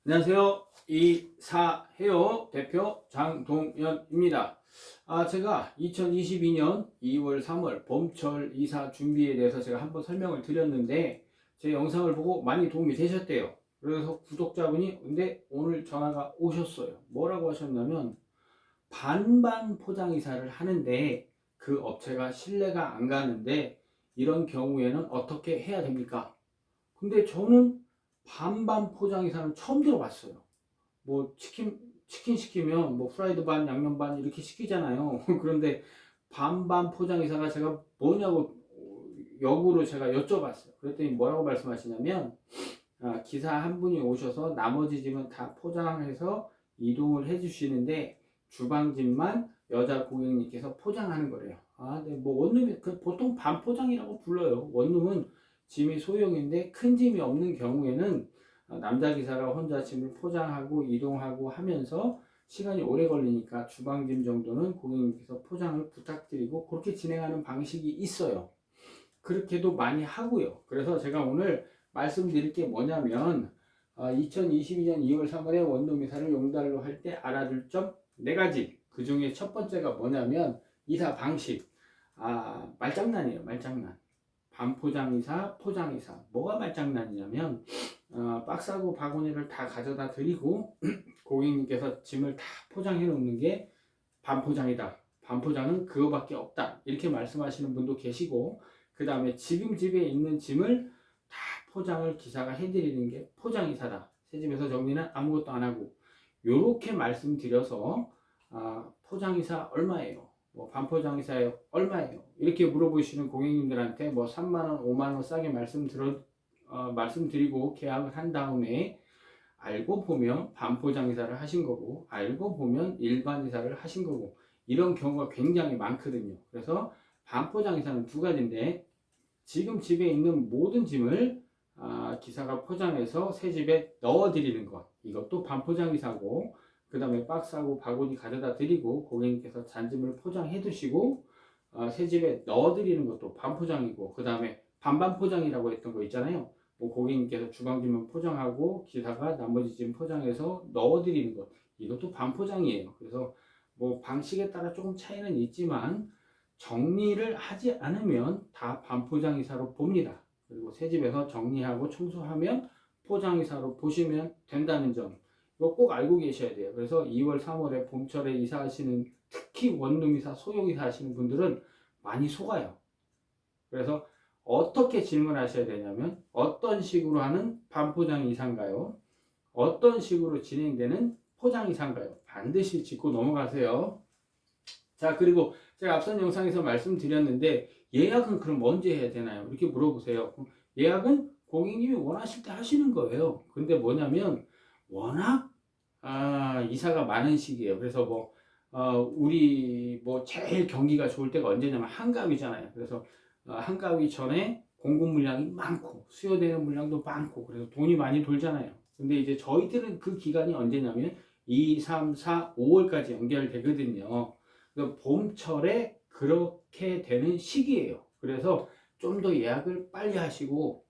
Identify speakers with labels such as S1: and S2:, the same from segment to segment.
S1: 안녕하세요. 이사해요 대표 장동현입니다. 제가 2022년 2월 3월 봄철 이사 준비에 대해서 제가 한번 설명을 드렸는데 제 영상을 보고 많이 도움이 되셨대요. 그래서 구독자분이 근데 오늘 전화가 오셨어요. 뭐라고 하셨냐면 반반 포장 이사를 하는데 그 업체가 신뢰가 안 가는데 이런 경우에는 어떻게 해야 됩니까? 근데 저는 반반 포장 이사는 처음 들어봤어요. 뭐 치킨 시키면 뭐 프라이드 반, 양념 반 이렇게 시키잖아요. 그런데 반반 포장 이사가 제가 뭐냐고 역으로 제가 여쭤봤어요. 그랬더니 뭐라고 말씀하시냐면 기사 한 분이 오셔서 나머지 짐은 다 포장해서 이동을 해주시는데 주방짐만 여자 고객님께서 포장하는 거래요. 네, 뭐 원룸이 보통 반 포장이라고 불러요. 원룸은 짐이 소형인데 큰 짐이 없는 경우에는 남자 기사가 혼자 짐을 포장하고 이동하고 하면서 시간이 오래 걸리니까 주방짐 정도는 고객님께서 포장을 부탁드리고 그렇게 진행하는 방식이 있어요. 그렇게도 많이 하고요. 그래서 제가 오늘 말씀드릴 게 뭐냐면 2022년 2월 3월에 원룸 이사를 용달로 할 때 알아둘 점 4가지. 그 중에 첫 번째가 뭐냐면 이사 방식. 말장난이에요. 말장난. 반포장 이사, 포장 이사. 뭐가 말장난이냐면 박스하고 바구니를 다 가져다 드리고 고객님께서 짐을 다 포장해 놓는 게 반포장이다. 반포장은 그거밖에 없다. 이렇게 말씀하시는 분도 계시고 그 다음에 지금 집에 있는 짐을 다 포장을 기사가 해드리는 게 포장이사다. 새 집에서 정리는 아무것도 안 하고 요렇게 말씀드려서 포장이사 얼마예요? 뭐 반포장이사요 얼마예요? 이렇게 물어보시는 고객님들한테 뭐 3만원, 5만원 싸게 말씀드리고 계약을 한 다음에 알고 보면 반포장 이사를 하신 거고 알고 보면 일반 이사를 하신 거고 이런 경우가 굉장히 많거든요. 그래서 반포장 이사는 2가지인데 지금 집에 있는 모든 짐을 기사가 포장해서 새 집에 넣어 드리는 것 이것도 반포장 이사고 그 다음에 박스하고 바구니 가져다 드리고 고객님께서 잔짐을 포장해 두시고 새 집에 넣어 드리는 것도 반포장이고 그 다음에 반반 포장이라고 했던 거 있잖아요. 뭐 고객님께서 주방짐은 포장하고 기사가 나머지 짐 포장해서 넣어드리는 것 이것도 반포장이에요. 그래서 뭐 방식에 따라 조금 차이는 있지만 정리를 하지 않으면 다 반포장이사로 봅니다. 그리고 새 집에서 정리하고 청소하면 포장이사로 보시면 된다는 점 이거 꼭 알고 계셔야 돼요. 그래서 2월 3월에 봄철에 이사하시는 특히 원룸이사 소형이사 하시는 분들은 많이 속아요. 그래서 어떻게 질문하셔야 되냐면 어떤 식으로 하는 반포장 이사인가요? 어떤 식으로 진행되는 포장 이사인가요? 반드시 짚고 넘어가세요. 자, 그리고 제가 앞선 영상에서 말씀드렸는데 예약은 그럼 언제 해야 되나요? 이렇게 물어보세요. 예약은 고객님이 원하실 때 하시는 거예요. 근데 뭐냐면 워낙 이사가 많은 시기예요. 그래서 우리 제일 경기가 좋을 때가 언제냐면 한가위잖아요. 그래서 한가위 전에 공급 물량이 많고 수요되는 물량도 많고 그래서 돈이 많이 돌잖아요. 근데 이제 저희들은 그 기간이 언제냐면 2, 3, 4, 5월까지 연결되거든요. 그래서 봄철에 그렇게 되는 시기예요. 그래서 좀 더 예약을 빨리 하시고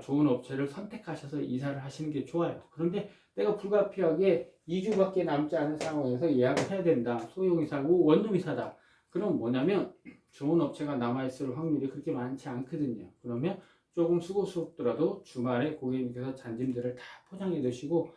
S1: 좋은 업체를 선택하셔서 이사를 하시는 게 좋아요. 그런데 내가 불가피하게 2주밖에 남지 않은 상황에서 예약을 해야 된다. 소형이사고 원룸이사다. 그럼 뭐냐면 좋은 업체가 남아있을 확률이 그렇게 많지 않거든요. 그러면 조금 수고스럽더라도 주말에 고객님께서 잔짐들을 다 포장해 두시고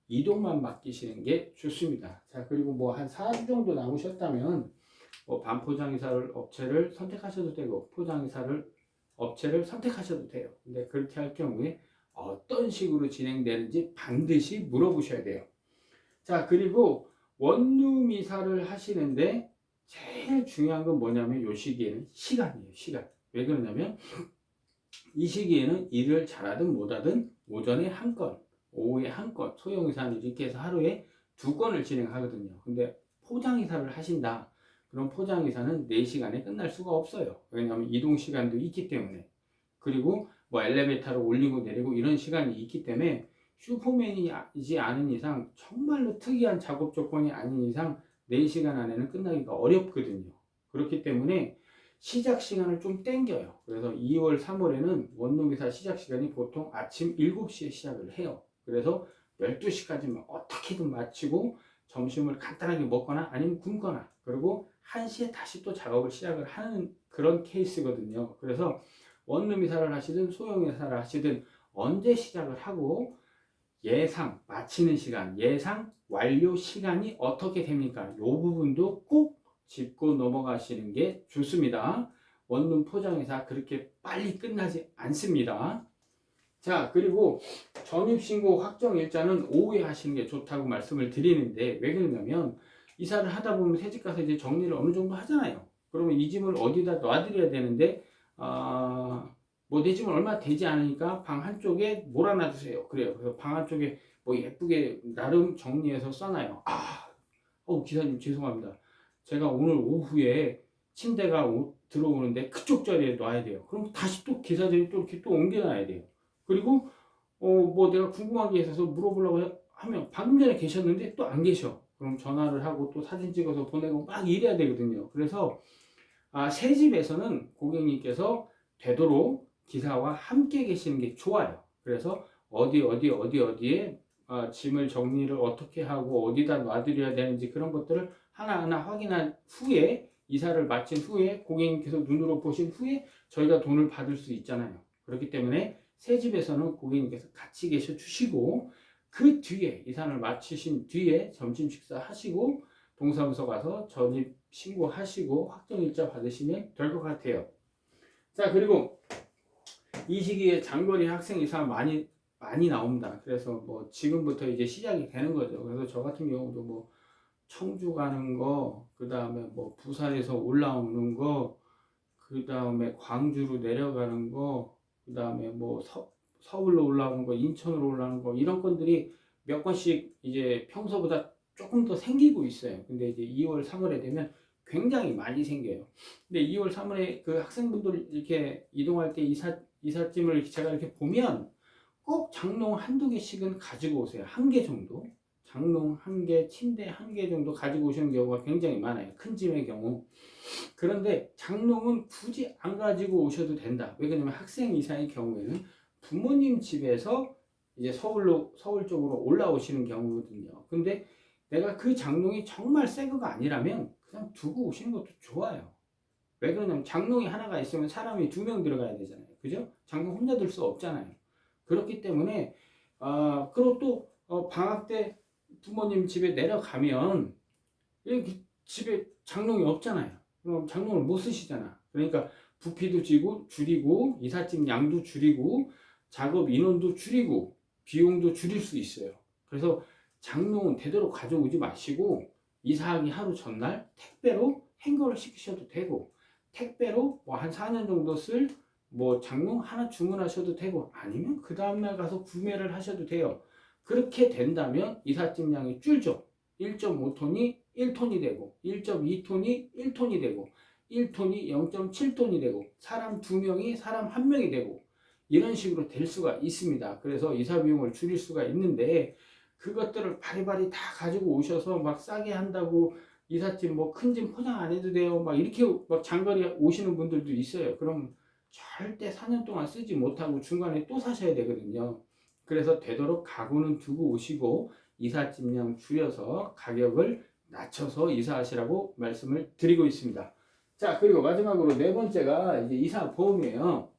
S1: 이동만 맡기시는 게 좋습니다. 자, 그리고 뭐 한 4주 정도 남으셨다면 반포장이사를 업체를 선택하셔도 되고 포장이사를 업체를 선택하셔도 돼요. 근데 그렇게 할 경우에 어떤 식으로 진행되는지 반드시 물어보셔야 돼요. 자, 그리고 원룸 이사를 하시는데 제일 중요한 건 뭐냐면 이 시기에는 시간이에요. 시간. 왜 그러냐면 이 시기에는 일을 잘하든 못하든 오전에 한 건, 오후에 한 건, 소형 이사는 이렇게 해서 하루에 2건을 진행하거든요. 근데 포장 이사를 하신다. 그럼 포장 이사는 4시간에 끝날 수가 없어요. 왜냐하면 이동 시간도 있기 때문에. 그리고 뭐 엘리베이터를 올리고 내리고 이런 시간이 있기 때문에 슈퍼맨이지 않은 이상 정말로 특이한 작업 조건이 아닌 이상 4시간 안에는 끝나기가 어렵거든요. 그렇기 때문에 시작 시간을 좀 땡겨요. 그래서 2월, 3월에는 원룸이사 시작 시간이 보통 아침 7시에 시작을 해요. 그래서 12시까지만 어떻게든 마치고 점심을 간단하게 먹거나 아니면 굶거나 그리고 1시에 다시 또 작업을 시작을 하는 그런 케이스거든요. 그래서 원룸 이사를 하시든 소형 이사를 하시든 언제 시작을 하고 예상 마치는 시간, 예상 완료 시간이 어떻게 됩니까? 이 부분도 꼭 짚고 넘어가시는 게 좋습니다. 원룸 포장이사 그렇게 빨리 끝나지 않습니다. 자, 그리고 전입신고 확정일자는 오후에 하시는 게 좋다고 말씀을 드리는데 왜 그러냐면 이사를 하다 보면 새집 가서 이제 정리를 어느 정도 하잖아요. 그러면 이 집을 어디다 놔드려야 되는데 뭐 내 집은 얼마 되지 않으니까 방 한쪽에 몰아놔주세요. 그래요. 그래서 방 한쪽에 뭐 예쁘게 나름 정리해서 써놔요. 기사님 죄송합니다. 제가 오늘 오후에 침대가 들어오는데 그쪽 자리에 놔야 돼요. 그럼 다시 또 기사들이 또 이렇게 또 옮겨놔야 돼요. 그리고 뭐 내가 궁금한 게 있어서 물어보려고 하면 방금 전에 계셨는데 또 안 계셔. 그럼 전화를 하고 또 사진 찍어서 보내고 막 이래야 되거든요. 그래서 새 집에서는 고객님께서 되도록 기사와 함께 계시는 게 좋아요. 그래서 어디에 짐을 정리를 어떻게 하고 어디다 놔드려야 되는지 그런 것들을 하나하나 확인한 후에 이사를 마친 후에 고객님께서 눈으로 보신 후에 저희가 돈을 받을 수 있잖아요. 그렇기 때문에 새 집에서는 고객님께서 같이 계셔 주시고 그 뒤에 이사를 마치신 뒤에 점심 식사 하시고 동사무소 가서 전입 신고하시고 확정일자 받으시면 될 것 같아요. 자, 그리고 이 시기에 장거리 학생 이사 많이 나옵니다. 그래서 뭐 지금부터 이제 시작이 되는 거죠. 그래서 저 같은 경우도 뭐 청주 가는 거, 그 다음에 뭐 부산에서 올라오는 거, 그 다음에 광주로 내려가는 거, 그 다음에 뭐 서울로 올라오는 거, 인천으로 올라오는 거 이런 건들이 몇 건씩 이제 평소보다 조금 더 생기고 있어요. 근데 이제 2월, 3월에 되면 굉장히 많이 생겨요. 근데 2월, 3월에 그 학생분들 이렇게 이동할 때 이삿짐을 제가 이렇게 보면 꼭 장롱 한두 개씩은 가지고 오세요. 한 개 정도. 장롱 한 개, 침대 한 개 정도 가지고 오시는 경우가 굉장히 많아요. 큰 짐의 경우. 그런데 장롱은 굳이 안 가지고 오셔도 된다. 왜 그러냐면 학생 이사의 경우에는 부모님 집에서 이제 서울 쪽으로 올라오시는 경우거든요. 근데 내가 그 장롱이 정말 새 거가 아니라면 그냥 두고 오시는 것도 좋아요. 왜 그러냐면 장롱이 하나가 있으면 사람이 2명 들어가야 되잖아요. 그죠? 장롱 혼자 들 수 없잖아요. 그렇기 때문에 그리고 또 방학 때 부모님 집에 내려가면 여기 집에 장롱이 없잖아요. 그럼 장롱을 못 쓰시잖아. 그러니까 부피도 줄이고 이삿짐 양도 줄이고 작업 인원도 줄이고 비용도 줄일 수 있어요. 그래서 장롱은 되도록 가져오지 마시고 이사하기 하루 전날 택배로 행거를 시키셔도 되고 택배로 뭐 한 4년 정도 쓸 뭐 장롱 하나 주문하셔도 되고 아니면 그 다음날 가서 구매를 하셔도 돼요. 그렇게 된다면 이삿짐 양이 줄죠. 1.5톤이 1톤이 되고 1.2톤이 1톤이 되고 1톤이 0.7톤이 되고 사람 2명이 사람 1명이 되고 이런 식으로 될 수가 있습니다. 그래서 이사 비용을 줄일 수가 있는데 그것들을 바리바리 다 가지고 오셔서 막 싸게 한다고 이삿짐 뭐 큰 짐 포장 안 해도 돼요. 막 이렇게 막 장거리 오시는 분들도 있어요. 그럼 절대 4년 동안 쓰지 못하고 중간에 또 사셔야 되거든요. 그래서 되도록 가구는 두고 오시고 이삿짐량 줄여서 가격을 낮춰서 이사하시라고 말씀을 드리고 있습니다. 자, 그리고 마지막으로 네 번째가 이제 이사 보험이에요.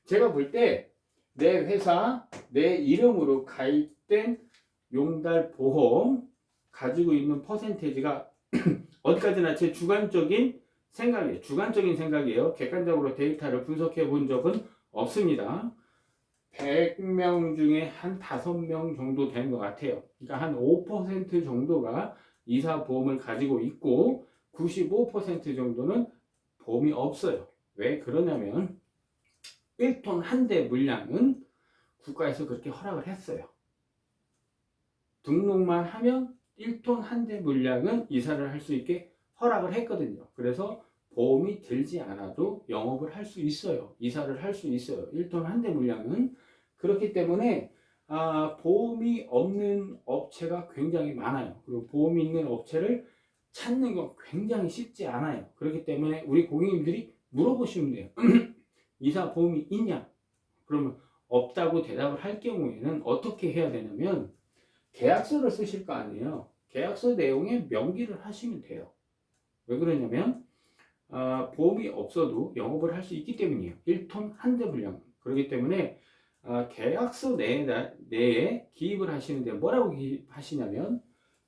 S1: 제가 볼 때 내 회사, 내 이름으로 가입된 용달 보험 가지고 있는 퍼센테이지가 어디까지나 제 주관적인 생각이에요. 객관적으로 데이터를 분석해 본 적은 없습니다. 100명 중에 한 5명 정도 되는 것 같아요. 그러니까 한 5% 정도가 이사보험을 가지고 있고 95% 정도는 보험이 없어요. 왜 그러냐면 1톤 한 대 물량은 국가에서 그렇게 허락을 했어요. 등록만 하면 1톤 한 대 물량은 이사를 할 수 있게 허락을 했거든요. 그래서 보험이 들지 않아도 영업을 할 수 있어요. 이사를 할 수 있어요. 1톤 한 대 물량은. 그렇기 때문에 보험이 없는 업체가 굉장히 많아요. 그리고 보험이 있는 업체를 찾는 건 굉장히 쉽지 않아요. 그렇기 때문에 우리 고객님들이 물어보시면 돼요. 이사 보험이 있냐? 그러면 없다고 대답을 할 경우에는 어떻게 해야 되냐면 계약서를 쓰실 거 아니에요. 계약서 내용에 명기를 하시면 돼요. 왜 그러냐면 보험이 없어도 영업을 할 수 있기 때문이에요. 1톤 한 대 분량. 그렇기 때문에 계약서 내에 기입을 하시는데 뭐라고 기입하시냐면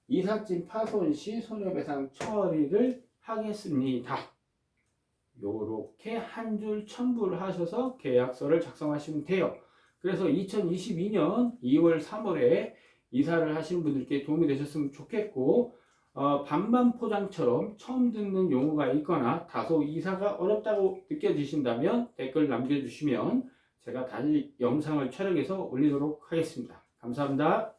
S1: 이삿짐 파손 시 손해배상 처리를 하겠습니다. 요렇게 한 줄 첨부를 하셔서 계약서를 작성하시면 돼요. 그래서 2022년 2월 3월에 이사를 하시는 분들께 도움이 되셨으면 좋겠고 반반 포장처럼 처음 듣는 용어가 있거나 다소 이사가 어렵다고 느껴지신다면 댓글 남겨주시면 제가 다시 영상을 촬영해서 올리도록 하겠습니다. 감사합니다.